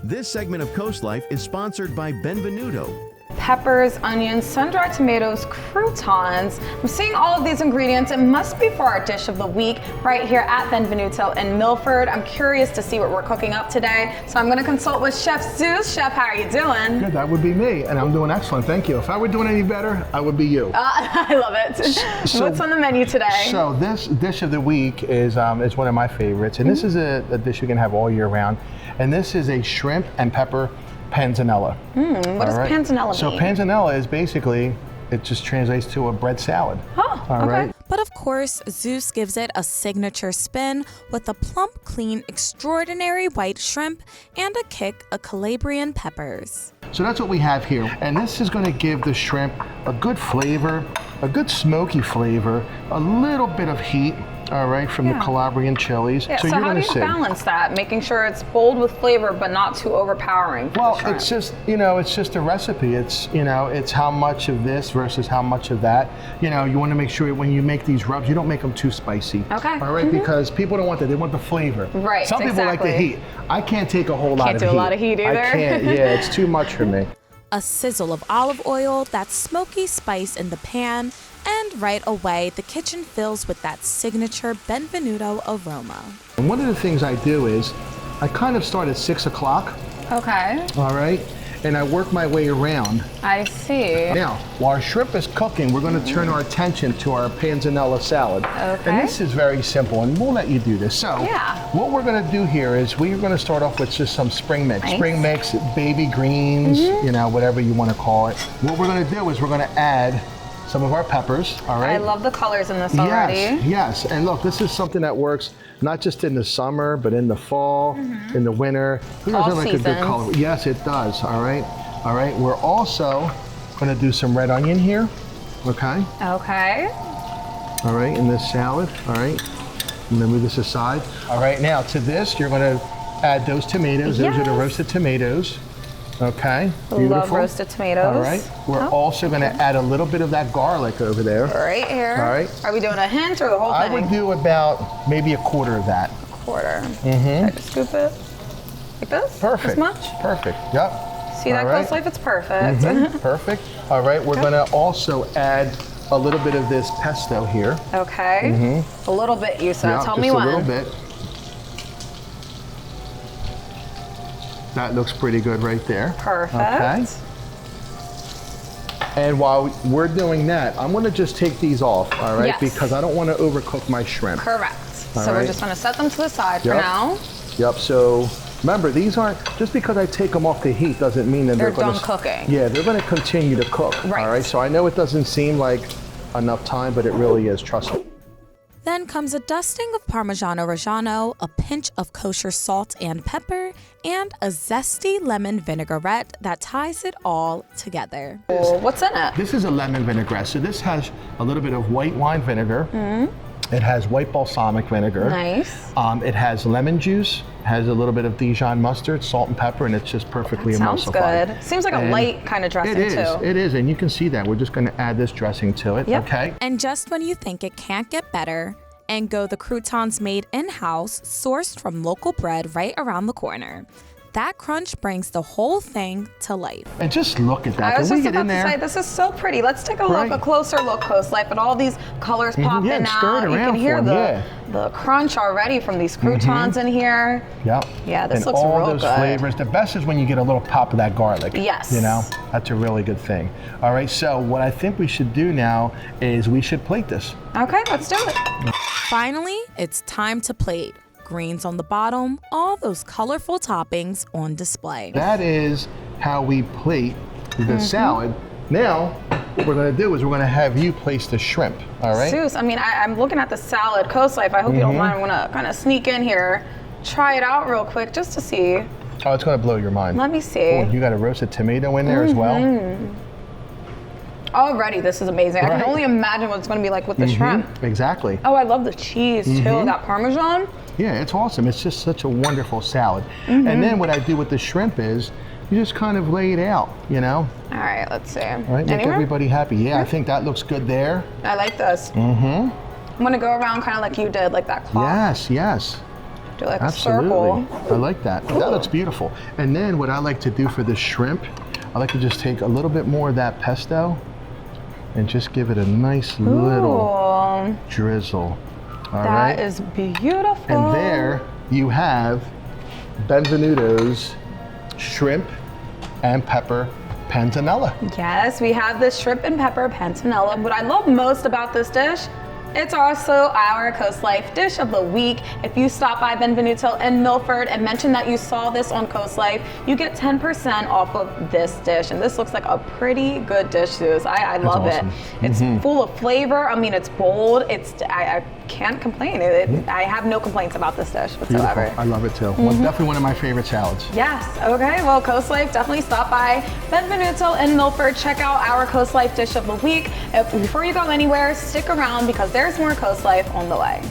This segment of CoastLife is sponsored by Benvenuto. Peppers, onions, sun-dried tomatoes, croutons. I'm seeing all of these ingredients. It must be for our dish of the week right here at Benvenuto in Milford. I'm curious to see what we're cooking up today, so I'm going to consult with Chef Zeus. Chef, how are you doing? Good, that would be me, and I'm doing excellent, thank you. If I were doing any better, I would be you. I love it. So, what's on the menu today? So this dish of the week is one of my favorites, and this is a dish you can have all year round. And this is a shrimp and pepper panzanella. What does panzanella mean? So panzanella is basically, it just translates to a bread salad. Oh, all okay. right. But of course, Zeus gives it a signature spin with a plump, clean, extraordinary white shrimp and a kick of Calabrian peppers. So that's what we have here. And this is going to give the shrimp a good flavor, a good smoky flavor, a little bit of heat, all right, from the Calabrian chilies. Yeah, so how do you balance that, making sure it's bold with flavor but not too overpowering for the shrimp? It's just, it's just a recipe. It's, it's how much of this versus how much of that. You want to make sure when you make these rubs, you don't make them too spicy. Okay. All right, because people don't want that. They want the flavor. Right, Some people like the heat. I can't take a whole lot of heat. Can't do a lot of heat either. I can't, yeah, it's too much for me. A sizzle of olive oil, that smoky spice in the pan, and right away, the kitchen fills with that signature Benvenuto aroma. And one of the things I do is, I kind of start at 6 o'clock. Okay. All right, and I work my way around. I see. Now, while our shrimp is cooking, we're going to turn our attention to our panzanella salad. Okay. And this is very simple, and we'll let you do this. So, yeah. What we're going to do here is we're going to start off with just some spring mix. Nice. Spring mix, baby greens, whatever you want to call it. What we're going to do is we're going to add some of our peppers, all right? I love the colors in this already. Yes, and look, this is something that works not just in the summer, but in the fall, in the winter. Who doesn't like a good color? Yes, it does, all right? All right, we're also gonna do some red onion here, okay? Okay. All right, in this salad, all right? I'm gonna move this aside. All right, now to this, you're gonna add those tomatoes. Those are the roasted tomatoes. Okay, beautiful. Love roasted tomatoes. All right, we're also going to add a little bit of that garlic over there. Right here. All right. Are we doing a hint or the whole thing? I would do about maybe a quarter of that. A quarter. Try to scoop it like this? Perfect. This much? Perfect, yep. See that CoastLife? It's perfect. Perfect. All right, we're going to also add a little bit of this pesto here. Okay. A little bit, you said. Tell me when. Just a little bit. That looks pretty good right there. Perfect. Okay. And while we're doing that, I'm going to just take these off, all right? Yes. Because I don't want to overcook my shrimp. Correct. All so right. we're just going to set them to the side for now. Yep. So remember, these aren't, just because I take them off the heat doesn't mean that they're going done cooking. Yeah, they're going to continue to cook. Right. All right. So I know it doesn't seem like enough time, but it really is. Trust me. Then comes a dusting of Parmigiano Reggiano, a pinch of kosher salt and pepper, and a zesty lemon vinaigrette that ties it all together. Well, what's in it? This is a lemon vinaigrette. So this has a little bit of white wine vinegar. It has white balsamic vinegar. Nice. It has lemon juice, has a little bit of Dijon mustard, salt and pepper, and it's just perfectly emulsified. Sounds good. Seems like a light kind of dressing too. It is, and you can see that. We're just going to add this dressing to it, okay? And just when you think it can't get better, and go the croutons made in-house, sourced from local bread right around the corner. That crunch brings the whole thing to life. And just look at that. I was Can we just get about in to there? say, this is so pretty. Let's take a look, a closer look, CoastLife, at all these colors popping out. You can hear the crunch already from these croutons in here. Yep. Yeah, this and looks all real those good. flavors. The best is when you get a little pop of that garlic. Yes. That's a really good thing. All right, so what I think we should do now is we should plate this. Okay, let's do it. Finally, it's time to plate. Greens on the bottom, all those colorful toppings on display. That is how we plate the salad. Now, what we're going to do is we're going to have you place the shrimp, all right? Zeus, I mean, I'm looking at the salad, CoastLife. I hope you don't mind. I'm going to kind of sneak in here, try it out real quick just to see. Oh, it's going to blow your mind. Let me see. Oh, you got a roasted tomato in there as well? Already, this is amazing. I can only imagine what it's going to be like with the shrimp. Exactly. Oh, I love the cheese too, that Parmesan. Yeah, it's awesome. It's just such a wonderful salad. And then what I do with the shrimp is you just kind of lay it out, All right, let's see. All right, make everybody happy. Yeah, I think that looks good there. I like this. I'm going to go around kind of like you did, like that cloth. Yes. Do like Absolutely. a circle. I like that. Ooh. That looks beautiful. And then what I like to do for the shrimp, I like to just take a little bit more of that pesto and just give it a nice little drizzle. All right. That is beautiful. And there you have Benvenuto's shrimp and pepper panzanella. Yes, we have this shrimp and pepper panzanella. What I love most about this dish, it's also our CoastLife dish of the week. If you stop by Benvenuto in Milford and mention that you saw this on CoastLife, you get 10% off of this dish. And this looks like a pretty good dish, Suze. I love awesome. it. It's full of flavor. I mean, it's bold. I can't complain. I have no complaints about this dish whatsoever. Beautiful. I love it too. Well, definitely one of my favorite salads. Yes, okay, well, CoastLife, definitely stop by Benvenuto in Milford. Check out our CoastLife dish of the week. Before you go anywhere, stick around because there's more CoastLife on the way.